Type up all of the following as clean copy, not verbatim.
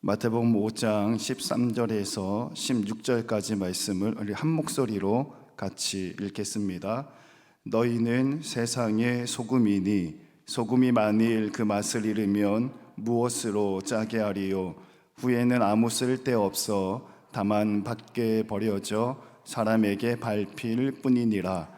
마태복음 5장 13절에서 16절까지 말씀을 우리 한 목소리로 같이 읽겠습니다. 너희는 세상의 소금이니 소금이 만일 그 맛을 잃으면 무엇으로 짜게 하리요? 후에는 아무 쓸데없어 다만 밖에 버려져 사람에게 밟힐 뿐이니라.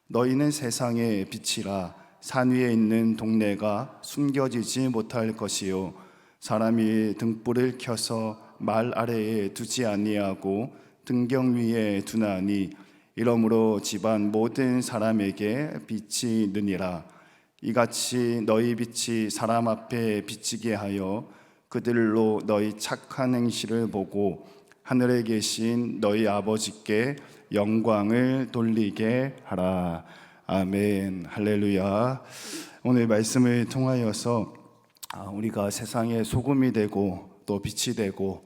너희는 세상의 빛이라. 산 위에 있는 동네가 숨겨지지 못할 것이요 사람이 등불을 켜서 말 아래에 두지 아니하고 등경 위에 두나니 이러므로 집안 모든 사람에게 빛이 느니라. 이같이 너희 빛이 사람 앞에 비치게 하여 그들로 너희 착한 행실을 보고 하늘에 계신 너희 아버지께 영광을 돌리게 하라. 아멘. 할렐루야. 오늘 말씀을 통하여서 우리가 세상의 소금이 되고 또 빛이 되고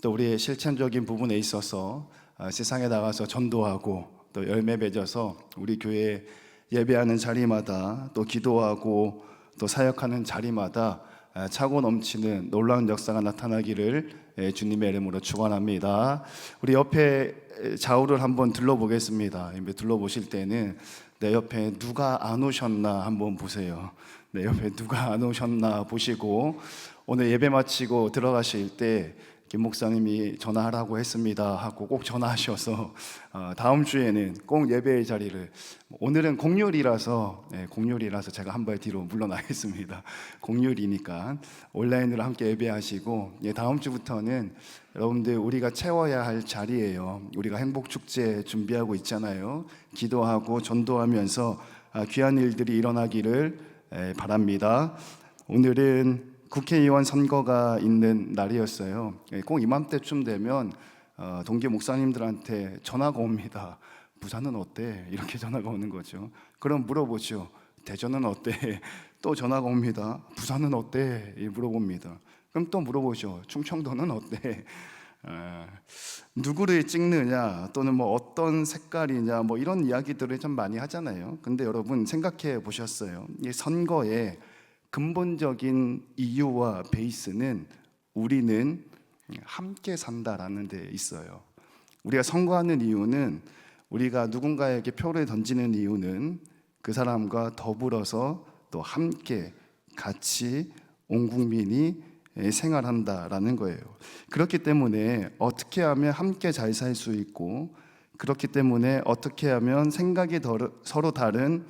또 우리의 실천적인 부분에 있어서 세상에 나가서 전도하고 또 열매 맺어서 우리 교회 예배하는 자리마다 또 기도하고 또 사역하는 자리마다 차고 넘치는 놀라운 역사가 나타나기를 주님의 이름으로 축원합니다. 우리 옆에 좌우를 한번 둘러보겠습니다. 둘러보실 때는 내 옆에 누가 안 오셨나 한번 보세요. 내 옆에 누가 안 오셨나 보시고, 오늘 예배 마치고 들어가실 때 김 목사님이 전화하라고 했습니다 하고 꼭 전화하셔서 다음 주에는 꼭 예배의 자리를, 오늘은 공휴일이라서 제가 한 발 뒤로 물러나겠습니다. 공휴일이니까 온라인으로 함께 예배하시고, 다음 주부터는 여러분들 우리가 채워야 할 자리예요. 우리가 행복축제 준비하고 있잖아요. 기도하고 전도하면서 귀한 일들이 일어나기를 바랍니다. 오늘은 국회의원 선거가 있는 날이었어요. 꼭 이맘때쯤 되면 동기 목사님들한테 전화가 옵니다. 부산은 어때? 이렇게 전화가 오는 거죠. 그럼 물어보죠. 대전은 어때? 또 전화가 옵니다. 부산은 어때? 물어봅니다. 그럼 또 물어보죠. 충청도는 어때? 누구를 찍느냐, 또는 뭐 어떤 색깔이냐, 뭐 이런 이야기들을 좀 많이 하잖아요. 근데 여러분 생각해 보셨어요? 이 선거의 근본적인 이유와 베이스는 우리는 함께 산다라는 데 있어요. 우리가 선거하는 이유는, 우리가 누군가에게 표를 던지는 이유는 그 사람과 더불어서 또 함께 같이 온 국민이 생활한다라는 거예요. 그렇기 때문에 어떻게 하면 함께 잘 살 수 있고, 그렇기 때문에 어떻게 하면 생각이 서로 다른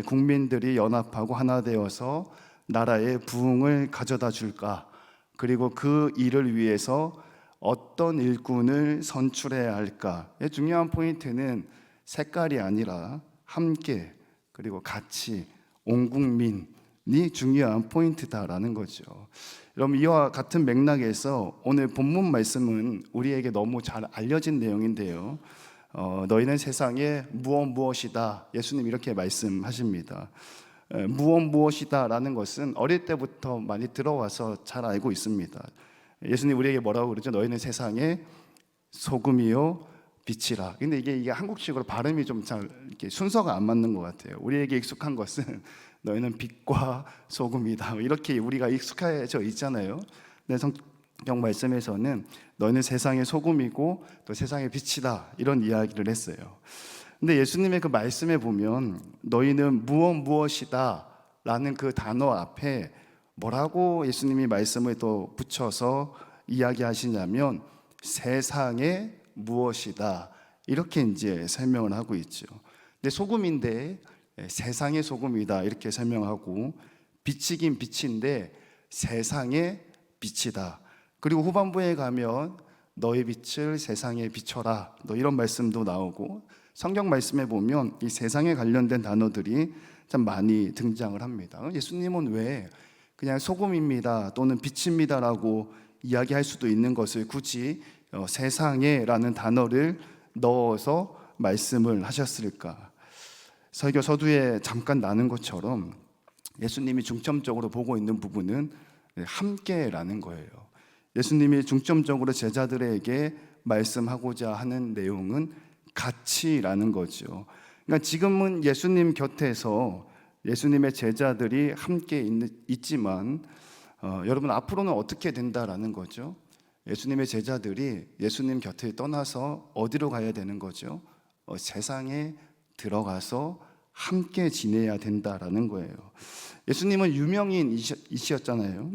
국민들이 연합하고 하나 되어서 나라의 부흥을 가져다 줄까, 그리고 그 일을 위해서 어떤 일꾼을 선출해야 할까의 중요한 포인트는 색깔이 아니라 함께, 그리고 같이 온 국민이 중요한 포인트다라는 거죠. 여러분, 이와 같은 맥락에서 오늘 본문 말씀은 우리에게 너무 잘 알려진 내용인데요. 너희는 세상에 무엇이다. 예수님 이렇게 말씀하십니다. 무엇이다 라는 것은 어릴 때부터 많이 들어와서 잘 알고 있습니다. 예수님 우리에게 뭐라고 그러죠? 너희는 세상에 소금이요 빛이라. 근데 이게 한국식으로 발음이 좀 잘 이렇게 순서가 안 맞는 것 같아요. 우리에게 익숙한 것은 너희는 빛과 소금이다, 이렇게 우리가 익숙해져 있잖아요. 근데 성경 말씀에서는 너희는 세상의 소금이고 또 세상의 빛이다, 이런 이야기를 했어요. 근데 예수님의 그 말씀에 보면 너희는 무엇이다 라는 그 단어 앞에 뭐라고 예수님이 말씀을 또 붙여서 이야기하시냐면 세상의 무엇이다, 이렇게 이제 설명을 하고 있죠. 근데 소금인데 세상의 소금이다 이렇게 설명하고, 빛이긴 빛인데 세상의 빛이다. 그리고 후반부에 가면 너의 빛을 세상에 비춰라, 너 이런 말씀도 나오고, 성경 말씀에 보면 이 세상에 관련된 단어들이 참 많이 등장을 합니다. 예수님은 왜 그냥 소금입니다 또는 빛입니다라고 이야기할 수도 있는 것을 굳이 세상에라는 단어를 넣어서 말씀을 하셨을까? 설교 서두에 잠깐 나눈 것처럼 예수님이 중점적으로 보고 있는 부분은 함께라는 거예요. 예수님이 중점적으로 제자들에게 말씀하고자 하는 내용은 같이라는 거죠. 그러니까 지금은 예수님 곁에서 예수님의 제자들이 함께 있지만 여러분 앞으로는 어떻게 된다라는 거죠? 예수님의 제자들이 예수님 곁을 떠나서 어디로 가야 되는 거죠? 세상에 들어가서 함께 지내야 된다라는 거예요. 예수님은 유명인이셨잖아요.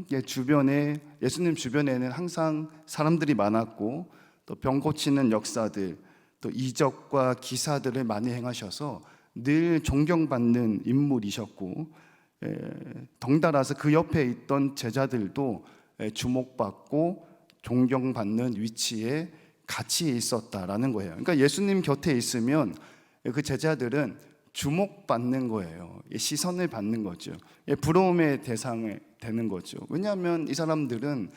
예수님 주변에는 항상 사람들이 많았고 또 병 고치는 역사들, 또 이적과 기사들을 많이 행하셔서 늘 존경받는 인물이셨고, 덩달아서 그 옆에 있던 제자들도 주목받고 존경받는 위치에 같이 있었다라는 거예요. 그러니까 예수님 곁에 있으면 그 제자들은 주목받는 거예요. 시선을 받는 거죠. 부러움의 대상이 되는 거죠. 왜냐하면 이 사람들은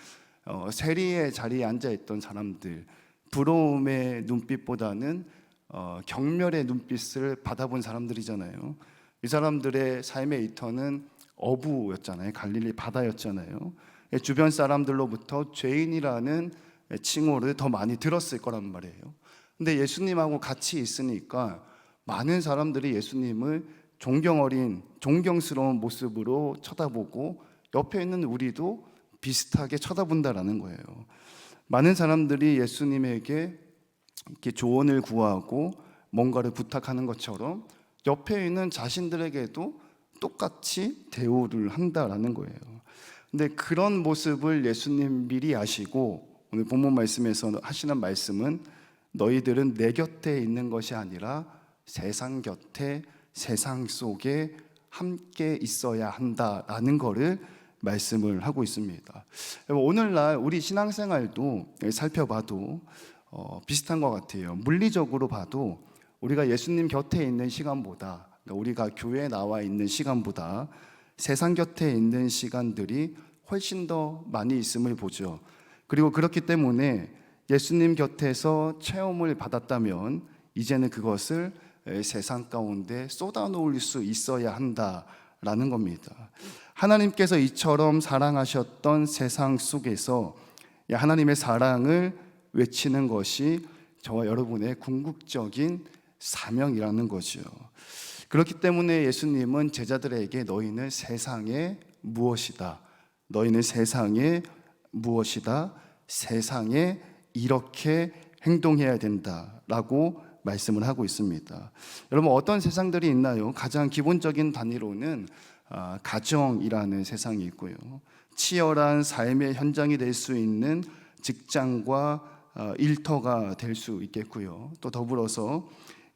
세리의 자리에 앉아있던 사람들, 부러움의 눈빛보다는 경멸의 눈빛을 받아본 사람들이잖아요. 이 사람들의 삶의 이터는 어부였잖아요. 갈릴리 바다였잖아요. 주변 사람들로부터 죄인이라는 칭호를 더 많이 들었을 거란 말이에요. 근데 예수님하고 같이 있으니까 많은 사람들이 예수님을 존경 어린 존경스러운 모습으로 쳐다보고 옆에 있는 우리도 비슷하게 쳐다본다라는 거예요. 많은 사람들이 예수님에게 이렇게 조언을 구하고 뭔가를 부탁하는 것처럼 옆에 있는 자신들에게도 똑같이 대우를 한다라는 거예요. 근데 그런 모습을 예수님 미리 아시고 오늘 본문 말씀에서 하시는 말씀은 너희들은 내 곁에 있는 것이 아니라 세상 곁에, 세상 속에 함께 있어야 한다라는 거를 말씀을 하고 있습니다. 오늘날 우리 신앙생활도 살펴봐도 비슷한 것 같아요. 물리적으로 봐도 우리가 예수님 곁에 있는 시간보다, 그러니까 우리가 교회에 나와 있는 시간보다 세상 곁에 있는 시간들이 훨씬 더 많이 있음을 보죠. 그리고 그렇기 때문에 예수님 곁에서 체험을 받았다면 이제는 그것을 세상 가운데 쏟아놓을 수 있어야 한다라는 겁니다. 하나님께서 이처럼 사랑하셨던 세상 속에서 하나님의 사랑을 외치는 것이 저와 여러분의 궁극적인 사명이라는 거죠. 그렇기 때문에 예수님은 제자들에게 너희는 세상에 무엇이다, 너희는 세상에 무엇이다, 세상에 이렇게 행동해야 된다라고 말씀을 하고 있습니다. 여러분, 어떤 세상들이 있나요? 가장 기본적인 단위로는 가정이라는 세상이 있고요, 치열한 삶의 현장이 될 수 있는 직장과 일터가 될 수 있겠고요, 또 더불어서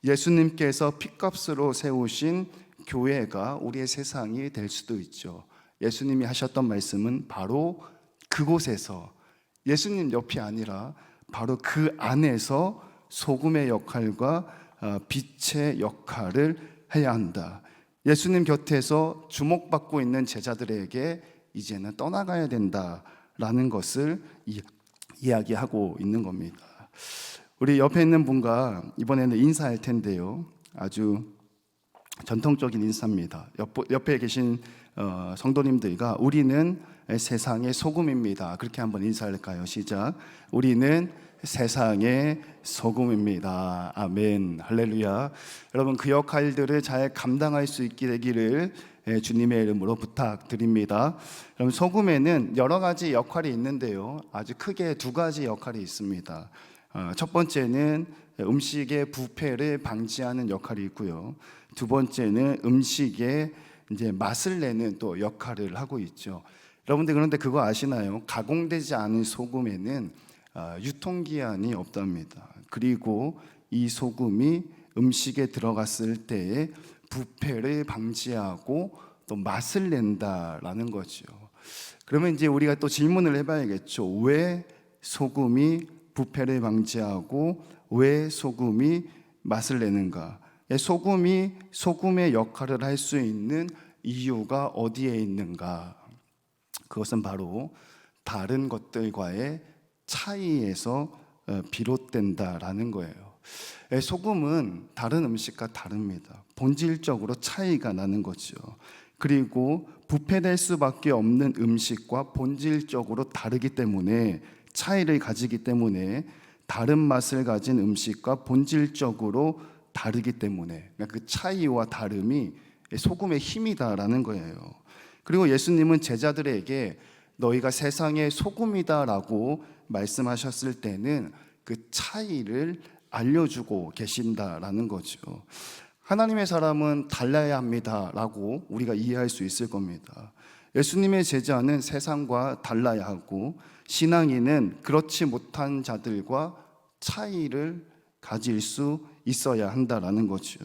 예수님께서 핏값으로 세우신 교회가 우리의 세상이 될 수도 있죠. 예수님이 하셨던 말씀은 바로 그곳에서, 예수님 옆이 아니라 바로 그 안에서 소금의 역할과 빛의 역할을 해야 한다. 예수님 곁에서 주목받고 있는 제자들에게 이제는 떠나가야 된다라는 것을 이야기하고 있는 겁니다. 우리 옆에 있는 분과 이번에는 인사할 텐데요, 아주 전통적인 인사입니다. 옆에 계신 성도님들과 우리는 세상의 소금입니다. 그렇게 한번 인사할까요? 시작. 우리는 세상의 소금입니다. 아멘. 할렐루야. 여러분, 그 역할들을 잘 감당할 수 있게 되기를 주님의 이름으로 부탁드립니다. 여러분, 소금에는 여러 가지 역할이 있는데요, 아주 크게 두 가지 역할이 있습니다. 첫 번째는 음식의 부패를 방지하는 역할이 있고요, 두 번째는 음식의 이제 맛을 내는 또 역할을 하고 있죠. 여러분들, 그런데 그거 아시나요? 가공되지 않은 소금에는 유통기한이 없답니다. 그리고 이 소금이 음식에 들어갔을 때에 부패를 방지하고 또 맛을 낸다라는 거죠. 그러면 이제 우리가 또 질문을 해봐야겠죠. 왜 소금이 부패를 방지하고 왜 소금이 맛을 내는가? 소금이 소금의 역할을 할 수 있는 이유가 어디에 있는가? 그것은 바로 다른 것들과의 차이에서 비롯된다라는 거예요. 소금은 다른 음식과 다릅니다. 본질적으로 차이가 나는 거죠. 그리고 부패될 수밖에 없는 음식과 본질적으로 다르기 때문에, 차이를 가지기 때문에, 다른 맛을 가진 음식과 본질적으로 다르기 때문에, 그러니까 그 차이와 다름이 소금의 힘이다라는 거예요. 그리고 예수님은 제자들에게 너희가 세상의 소금이다라고 말씀하셨을 때는 그 차이를 알려주고 계신다라는 거죠. 하나님의 사람은 달라야 합니다라고 우리가 이해할 수 있을 겁니다. 예수님의 제자는 세상과 달라야 하고, 신앙인은 그렇지 못한 자들과 차이를 가질 수 있어야 한다라는 거죠.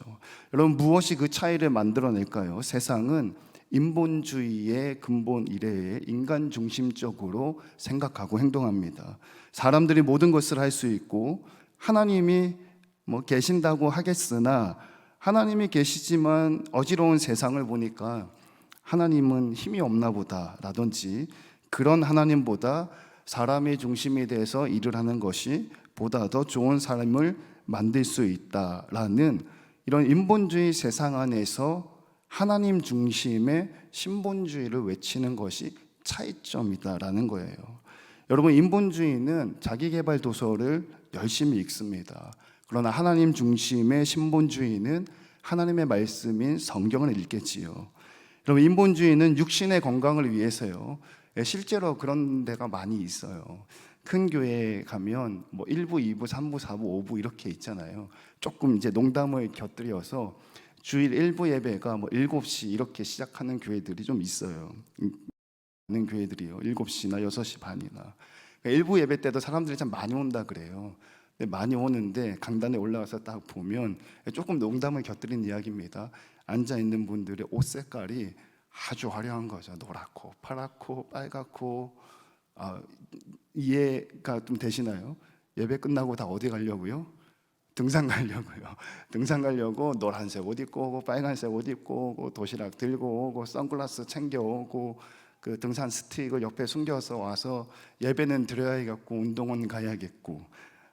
여러분, 무엇이 그 차이를 만들어낼까요? 세상은 인본주의의 근본 이래에 인간 중심적으로 생각하고 행동합니다. 사람들이 모든 것을 할 수 있고, 하나님이 계신다고 하겠으나 하나님이 계시지만 어지러운 세상을 보니까 하나님은 힘이 없나 보다라든지, 그런 하나님보다 사람의 중심이 돼서 일을 하는 것이 보다 더 좋은 삶을 만들 수 있다라는 이런 인본주의 세상 안에서 하나님 중심의 신본주의를 외치는 것이 차이점이다라는 거예요. 여러분, 인본주의는 자기개발 도서를 열심히 읽습니다. 그러나 하나님 중심의 신본주의는 하나님의 말씀인 성경을 읽겠지요. 여러분, 인본주의는 육신의 건강을 위해서요. 실제로 그런 데가 많이 있어요. 큰 교회에 가면 1부, 2부, 3부, 4부, 5부 이렇게 있잖아요. 조금 이제 농담을 곁들여서 주일 1부 예배가 7시 이렇게 시작하는 교회들이 좀 있어요. 있는 교회들이요. 7시나 6시 반이나. 일부 예배 때도 사람들이 참 많이 온다 그래요. 많이 오는데 강단에 올라가서 딱 보면, 조금 농담을 곁들인 이야기입니다. 앉아 있는 분들의 옷 색깔이 아주 화려한 거죠. 노랗고 파랗고 빨갛고. 이해가 좀 되시나요? 예배 끝나고 다 어디 가려고요? 등산 가려고요. 등산 가려고 노란색 옷 입고 오고, 빨간색 옷 입고 오고, 도시락 들고 오고, 선글라스 챙겨 오고, 그 등산 스틱을 옆에 숨겨서 와서 예배는 드려야겠고, 운동원 가야겠고,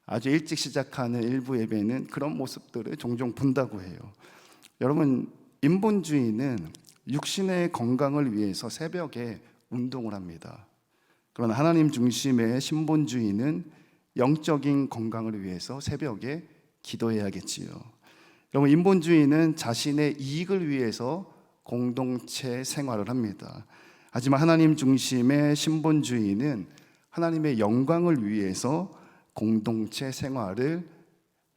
아주 일찍 시작하는 일부 예배는 그런 모습들을 종종 본다고 해요. 여러분, 인본주의는 육신의 건강을 위해서 새벽에 운동을 합니다. 그러나 하나님 중심의 신본주의는 영적인 건강을 위해서 새벽에 기도해야겠지요. 여러분, 인본주의는 자신의 이익을 위해서 공동체 생활을 합니다. 하지만 하나님 중심의 신본주의는 하나님의 영광을 위해서 공동체 생활을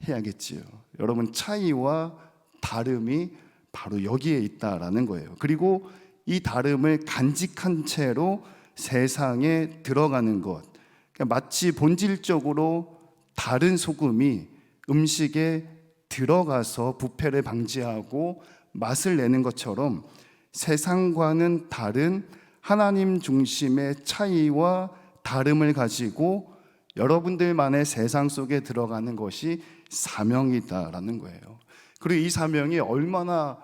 해야겠지요. 여러분, 차이와 다름이 바로 여기에 있다라는 거예요. 그리고 이 다름을 간직한 채로 세상에 들어가는 것, 마치 본질적으로 다른 소금이 음식에 들어가서 부패를 방지하고 맛을 내는 것처럼 세상과는 다른 하나님 중심의 차이와 다름을 가지고 여러분들만의 세상 속에 들어가는 것이 사명이다라는 거예요. 그리고 이 사명이 얼마나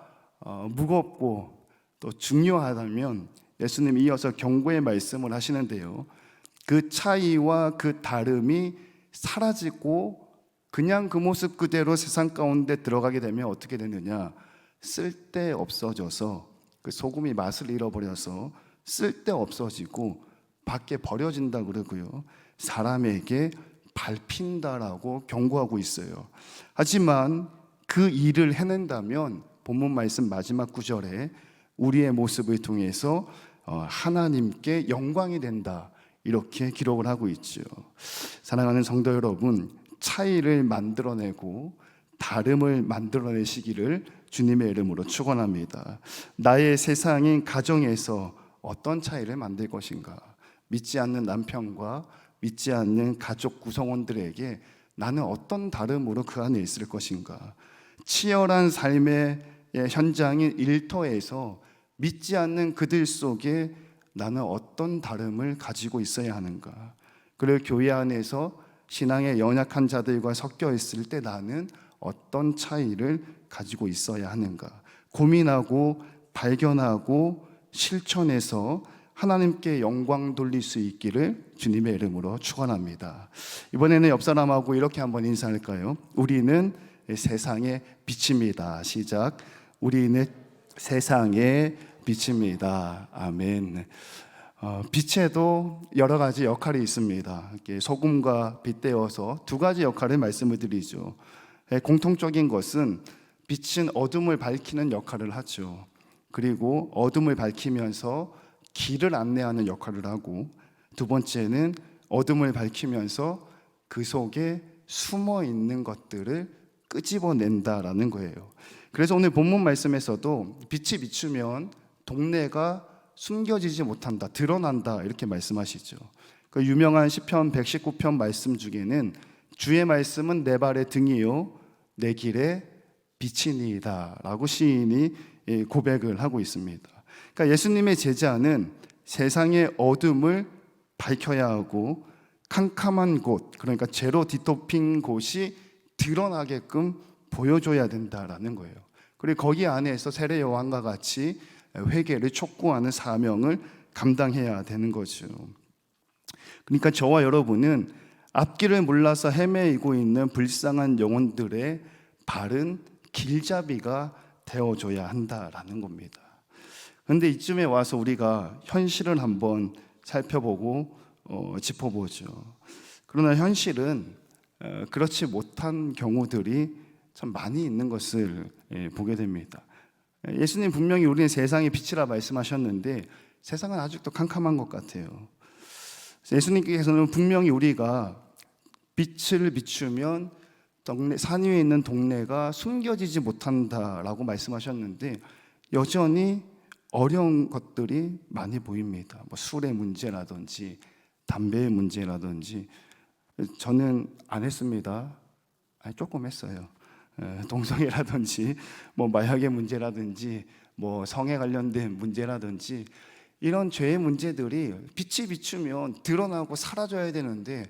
무겁고 또 중요하다면 예수님이 이어서 경고의 말씀을 하시는데요, 그 차이와 그 다름이 사라지고 그냥 그 모습 그대로 세상 가운데 들어가게 되면 어떻게 되느냐, 쓸데없어져서 그 소금이 맛을 잃어버려서 쓸데없어지고 밖에 버려진다 그러고요, 사람에게 밟힌다라고 경고하고 있어요. 하지만 그 일을 해낸다면 본문 말씀 마지막 구절에 우리의 모습을 통해서 하나님께 영광이 된다, 이렇게 기록을 하고 있죠. 사랑하는 성도 여러분, 차이를 만들어내고 다름을 만들어내시기를 주님의 이름으로 축원합니다. 나의 세상인 가정에서 어떤 차이를 만들 것인가? 믿지 않는 남편과 믿지 않는 가족 구성원들에게 나는 어떤 다름으로 그 안에 있을 것인가? 치열한 삶의 현장인 일터에서 믿지 않는 그들 속에 나는 어떤 다름을 가지고 있어야 하는가? 그리고 교회 안에서 신앙의 연약한 자들과 섞여 있을 때 나는 어떤 차이를 가지고 있어야 하는가? 고민하고 발견하고 실천해서 하나님께 영광 돌릴 수 있기를 주님의 이름으로 축원합니다. 이번에는 옆 사람하고 이렇게 한번 인사할까요? 우리는 세상의 빛입니다. 시작. 우리는 세상의 빛입니다. 아멘. 빛에도 여러 가지 역할이 있습니다. 소금과 빗대어서 두 가지 역할을 말씀을 드리죠. 공통적인 것은 빛은 어둠을 밝히는 역할을 하죠. 그리고 어둠을 밝히면서 길을 안내하는 역할을 하고, 두 번째는 어둠을 밝히면서 그 속에 숨어 있는 것들을 끄집어낸다라는 거예요. 그래서 오늘 본문 말씀에서도 빛이 비추면 동네가 숨겨지지 못한다, 드러난다 이렇게 말씀하시죠. 그 유명한 시편 119편 말씀 중에는 주의 말씀은 내 발의 등이요 내 길에 빛이니이다 라고 시인이 고백을 하고 있습니다. 그러니까 예수님의 제자는 세상의 어둠을 밝혀야 하고 캄캄한 곳, 그러니까 죄로 뒤덮인 곳이 드러나게끔 보여줘야 된다라는 거예요. 그리고 거기 안에서 세례 요한과 같이 회개를 촉구하는 사명을 감당해야 되는 거죠. 그러니까 저와 여러분은 앞길을 몰라서 헤매이고 있는 불쌍한 영혼들의 바른 길잡이가 되어줘야 한다라는 겁니다. 그런데 이쯤에 와서 우리가 현실을 한번 살펴보고 짚어보죠. 그러나 현실은 그렇지 못한 경우들이 참 많이 있는 것을 보게 됩니다. 예수님 분명히 우리는 세상의 빛이라 말씀하셨는데 세상은 아직도 캄캄한 것 같아요. 예수님께서는 분명히 우리가 빛을 비추면 산 위에 있는 동네가 숨겨지지 못한다라고 말씀하셨는데 여전히 어려운 것들이 많이 보입니다. 뭐 술의 문제라든지 담배의 문제라든지. 저는 안 했습니다. 조금 했어요. 동성애라든지 뭐 마약의 문제라든지 뭐 성에 관련된 문제라든지 이런 죄의 문제들이 빛이 비추면 드러나고 사라져야 되는데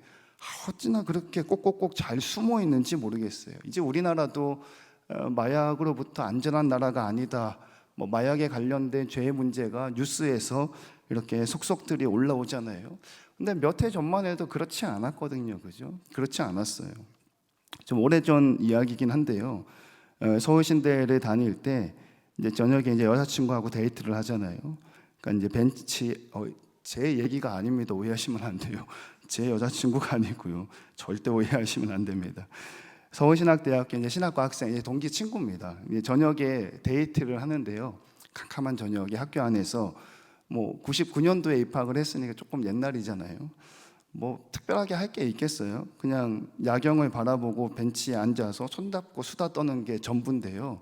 어찌나 그렇게 꼭꼭꼭 잘 숨어 있는지 모르겠어요. 이제 우리나라도 마약으로부터 안전한 나라가 아니다, 뭐 마약에 관련된 죄의 문제가 뉴스에서 이렇게 속속들이 올라오잖아요. 근데 몇 해 전만 해도 그렇지 않았거든요. 그죠? 그렇지 않았어요. 좀 오래전 이야기긴 한데요. 서울신대를 다닐 때 이제 저녁에 이제 여자친구하고 데이트를 하잖아요. 그러니까 이제 벤치, 제 얘기가 아닙니다. 오해하시면 안 돼요. 제 여자친구가 아니고요. 절대 오해하시면 안 됩니다. 서울신학대학교 이제 신학과 학생, 이제 동기 친구입니다. 이제 저녁에 데이트를 하는데요. 캄캄한 저녁에 학교 안에서 뭐 99년도에 입학을 했으니까 조금 옛날이잖아요. 뭐 특별하게 할 게 있겠어요? 그냥 야경을 바라보고 벤치에 앉아서 손잡고 수다 떠는 게 전부인데요.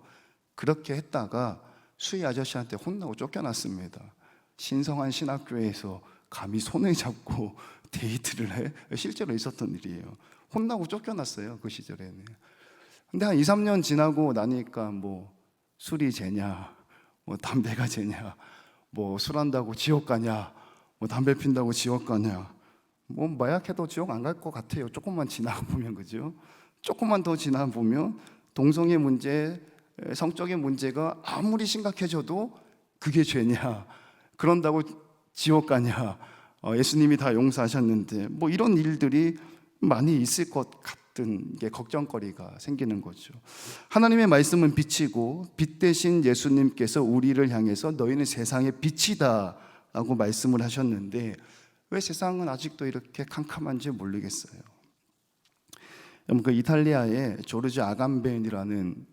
그렇게 했다가 수희 아저씨한테 혼나고 쫓겨났습니다. 신성한 신학교에서 감히 손을 잡고 데이트를 해? 실제로 있었던 일이에요. 혼나고 쫓겨났어요, 그 시절에는. 근데 한 2, 3년 지나고 나니까 뭐 술이 죄냐, 뭐 담배가 죄냐, 뭐 술한다고 지옥 가냐, 뭐 담배 핀다고 지옥 가냐, 뭐 마약해도 지옥 안 갈 것 같아요. 조금만 지나가 보면. 그죠? 조금만 더 지나가 보면 동성애 문제, 성적인 문제가 아무리 심각해져도 그게 죄냐, 그런다고 지옥 가냐, 예수님이 다 용서하셨는데 뭐 이런 일들이 많이 있을 것 같은 게 걱정거리가 생기는 거죠. 하나님의 말씀은 빛이고 빛 대신 예수님께서 우리를 향해서 너희는 세상의 빛이다 라고 말씀을 하셨는데 왜 세상은 아직도 이렇게 캄캄한지 모르겠어요. 그 이탈리아의 조르지 아감벤이라는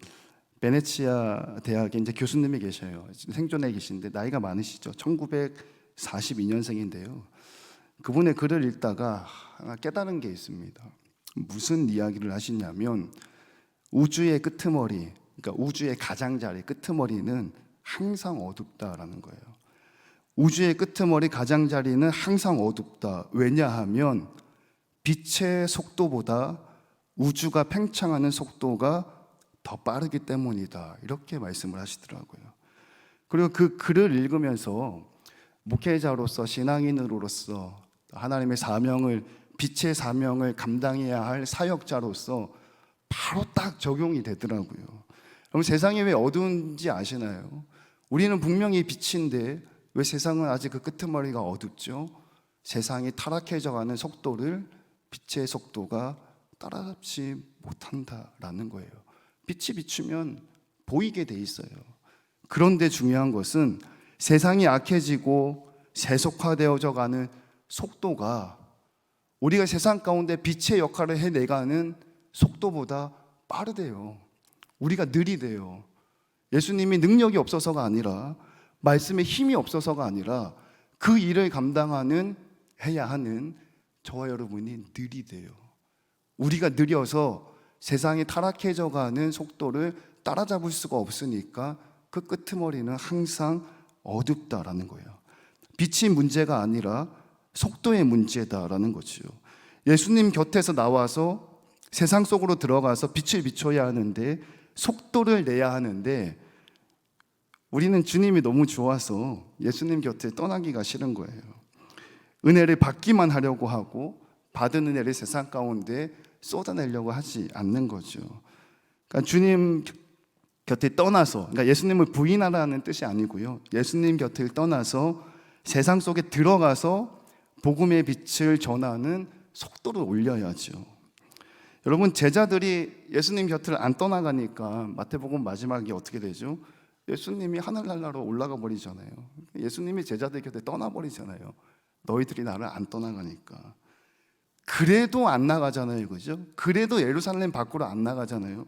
베네치아 대학의 이제 교수님이 계셔요. 생존해 계신데 나이가 많으시죠. 1942년생인데요. 그분의 글을 읽다가 하나 깨달은 게 있습니다. 무슨 이야기를 하시냐면 우주의 끄트머리, 그러니까 우주의 가장자리 끄트머리는 항상 어둡다라는 거예요. 우주의 끄트머리 가장자리는 항상 어둡다. 왜냐하면 빛의 속도보다 우주가 팽창하는 속도가 더 빠르기 때문이다. 이렇게 말씀을 하시더라고요. 그리고 그 글을 읽으면서 목회자로서 신앙인으로서 하나님의 사명을, 빛의 사명을 감당해야 할 사역자로서 바로 딱 적용이 되더라고요. 그럼 세상이 왜 어두운지 아시나요? 우리는 분명히 빛인데 왜 세상은 아직 그 끄트머리가 어둡죠? 세상이 타락해져가는 속도를 빛의 속도가 따라잡지 못한다라는 거예요. 빛이 비추면 보이게 돼 있어요. 그런데 중요한 것은 세상이 악해지고 세속화되어져 가는 속도가 우리가 세상 가운데 빛의 역할을 해내가는 속도보다 빠르대요. 우리가 느리대요. 예수님이 능력이 없어서가 아니라, 말씀에 힘이 없어서가 아니라 그 일을 감당하는 해야 하는 저와 여러분이 느리대요. 우리가 느려서 세상이 타락해져가는 속도를 따라잡을 수가 없으니까 그 끄트머리는 항상 어둡다라는 거예요. 빛이 문제가 아니라 속도의 문제다라는 거죠. 예수님 곁에서 나와서 세상 속으로 들어가서 빛을 비춰야 하는데 속도를 내야 하는데 우리는 주님이 너무 좋아서 예수님 곁에 떠나기가 싫은 거예요. 은혜를 받기만 하려고 하고 받은 은혜를 세상 가운데 쏟아내려고 하지 않는 거죠. 그러니까 주님 곁에 떠나서, 그러니까 예수님을 부인하라는 뜻이 아니고요. 예수님 곁을 떠나서 세상 속에 들어가서 복음의 빛을 전하는 속도를 올려야죠. 여러분, 제자들이 예수님 곁을 안 떠나가니까 마태복음 마지막이 어떻게 되죠? 예수님이 하늘나라로 올라가 버리잖아요. 예수님이 제자들 곁에 떠나버리잖아요. 너희들이 나를 안 떠나가니까. 그래도 안 나가잖아요, 그죠? 그래도 예루살렘 밖으로 안 나가잖아요.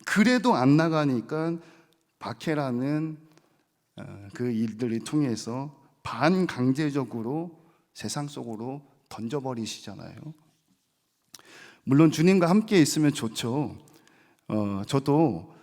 그래도 안 나가니까 박해라는 그 일들을 통해서 반강제적으로 세상 속으로 던져버리시잖아요. 물론 주님과 함께 있으면 좋죠. 저도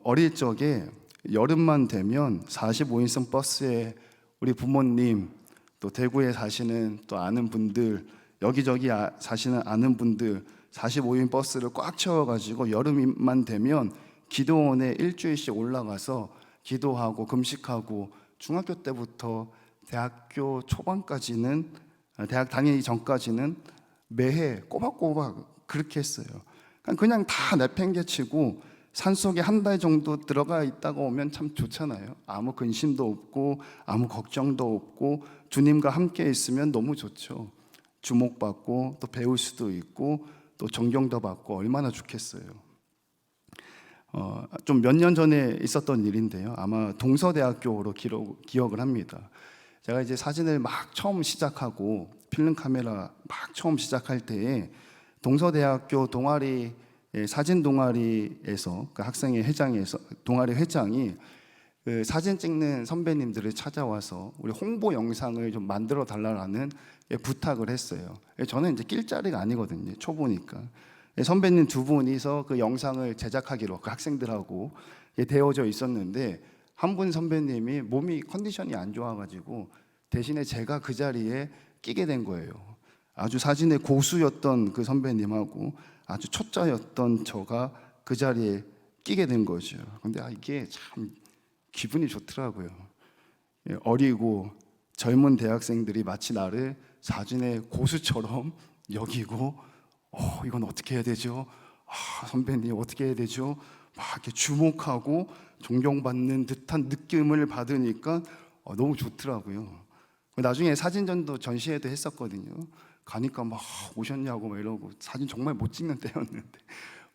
어릴 적에 여름만 되면 45인승 버스에 우리 부모님, 또 대구에 사시는 또 아는 분들, 여기저기 사시는 아는 분들 45인 버스를 꽉 채워가지고 여름만 되면 기도원에 일주일씩 올라가서 기도하고 금식하고 중학교 때부터 대학교 초반까지는, 대학 다니기 전까지는 매해 꼬박꼬박 그렇게 했어요. 그냥 다 내팽개치고 산속에 한 달 정도 들어가 있다가 오면 참 좋잖아요. 아무 근심도 없고 아무 걱정도 없고 주님과 함께 있으면 너무 좋죠. 주목받고 또 배울 수도 있고 또 존경도 받고 얼마나 좋겠어요. 좀 몇 년 전에 있었던 일인데요. 아마 동서대학교로 기억을 합니다. 제가 이제 사진을 막 처음 시작하고 필름 카메라 막 처음 시작할 때에 동서대학교 동아리 사진 동아리에서 그 학생회 회장에서 동아리 회장이 그 사진 찍는 선배님들을 찾아와서 우리 홍보 영상을 좀 만들어 달라는 부탁을 했어요. 저는 이제 낄 자리가 아니거든요. 초보니까. 선배님 두 분이서 그 영상을 제작하기로 그 학생들하고 되어져 있었는데 한 분 선배님이 몸이 컨디션이 안 좋아가지고 대신에 제가 그 자리에 끼게 된 거예요. 아주 사진의 고수였던 그 선배님하고 아주 초짜였던 저가 그 자리에 끼게 된 거죠. 근데 이게 참 기분이 좋더라고요. 어리고 젊은 대학생들이 마치 나를 사진의 고수처럼 여기고 이건 어떻게 해야 되죠? 선배님 어떻게 해야 되죠? 막 이렇게 주목하고 존경받는 듯한 느낌을 받으니까 너무 좋더라고요. 나중에 사진전도 전시회도 했었거든요. 가니까 막 오셨냐고 막 이러고 사진 정말 못 찍는 때였는데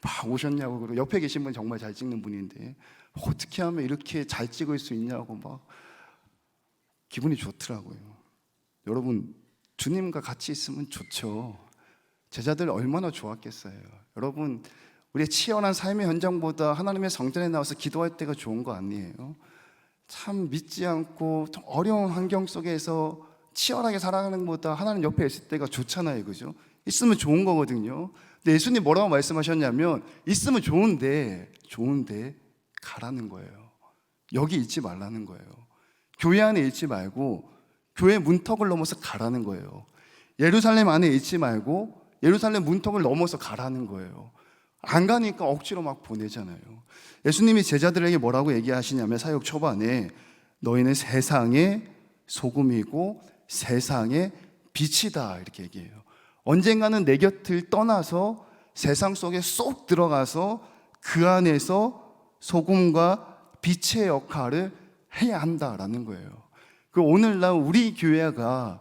막 오셨냐고 그러고 옆에 계신 분 정말 잘 찍는 분인데 어떻게 하면 이렇게 잘 찍을 수 있냐고 막 기분이 좋더라고요. 여러분 주님과 같이 있으면 좋죠. 제자들 얼마나 좋았겠어요. 여러분 우리의 치열한 삶의 현장보다 하나님의 성전에 나와서 기도할 때가 좋은 거 아니에요? 참 믿지 않고 좀 어려운 환경 속에서 치열하게 살아가는 것보다 하나님 옆에 있을 때가 좋잖아요, 그죠? 있으면 좋은 거거든요. 근데 예수님 뭐라고 말씀하셨냐면 있으면 좋은데 가라는 거예요. 여기 있지 말라는 거예요. 교회 안에 있지 말고 교회 문턱을 넘어서 가라는 거예요. 예루살렘 안에 있지 말고 예루살렘 문턱을 넘어서 가라는 거예요. 안 가니까 억지로 막 보내잖아요. 예수님이 제자들에게 뭐라고 얘기하시냐면 사역 초반에 너희는 세상의 소금이고 세상의 빛이다 이렇게 얘기해요. 언젠가는 내 곁을 떠나서 세상 속에 쏙 들어가서 그 안에서 소금과 빛의 역할을 해야 한다라는 거예요. 그 오늘날 우리 교회가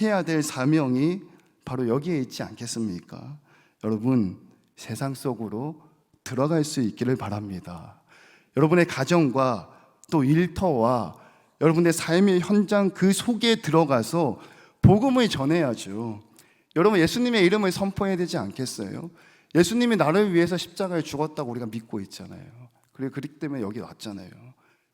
해야 될 사명이 바로 여기에 있지 않겠습니까? 여러분 세상 속으로 들어갈 수 있기를 바랍니다. 여러분의 가정과 또 일터와 여러분의 삶의 현장 그 속에 들어가서 복음을 전해야죠. 여러분 예수님의 이름을 선포해야 되지 않겠어요? 예수님이 나를 위해서 십자가에 죽었다고 우리가 믿고 있잖아요. 그리고 그렇기 때문에 여기 왔잖아요.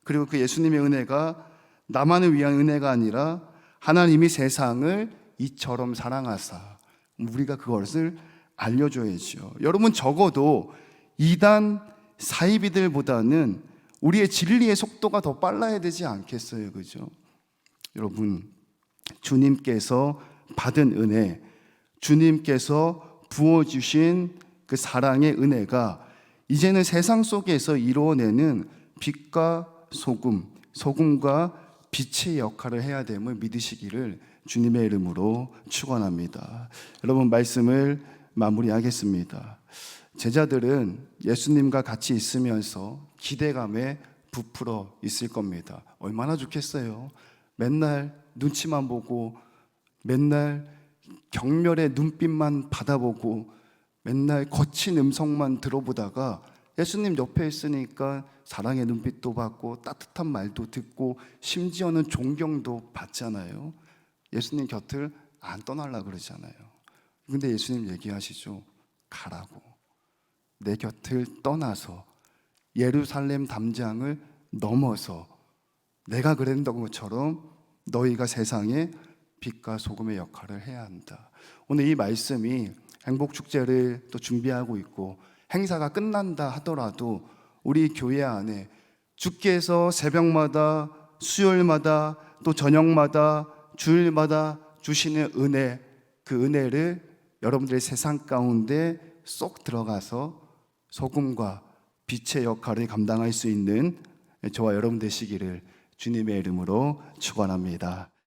그리고 그 예수님의 은혜가 나만을 위한 은혜가 아니라 하나님이 세상을 이처럼 사랑하사. 우리가 그것을 알려줘야죠. 여러분, 적어도 이단 사이비들보다는 우리의 진리의 속도가 더 빨라야 되지 않겠어요? 그죠? 여러분, 주님께서 받은 은혜, 주님께서 부어주신 그 사랑의 은혜가 이제는 세상 속에서 이루어내는 빛과 소금, 소금과 빛의 역할을 해야 됨을 믿으시기를 주님의 이름으로 축원합니다. 여러분, 말씀을 마무리하겠습니다. 제자들은 예수님과 같이 있으면서 기대감에 부풀어 있을 겁니다. 얼마나 좋겠어요. 맨날 눈치만 보고, 맨날 경멸의 눈빛만 받아보고, 맨날 거친 음성만 들어보다가 예수님 옆에 있으니까 사랑의 눈빛도 받고 따뜻한 말도 듣고 심지어는 존경도 받잖아요. 예수님 곁을 안 떠나려고 그러잖아요. 근데 예수님 얘기하시죠. 가라고. 내 곁을 떠나서 예루살렘 담장을 넘어서 내가 그랬던 것처럼 너희가 세상에 빛과 소금의 역할을 해야 한다. 오늘 이 말씀이 행복축제를 또 준비하고 있고 행사가 끝난다 하더라도 우리 교회 안에 주께서 새벽마다, 수요일마다, 또 저녁마다, 주일마다 주시는 은혜, 그 은혜를 여러분들의 세상 가운데 쏙 들어가서 소금과 빛의 역할을 감당할 수 있는 저와 여러분 되시기를 주님의 이름으로 축원합니다.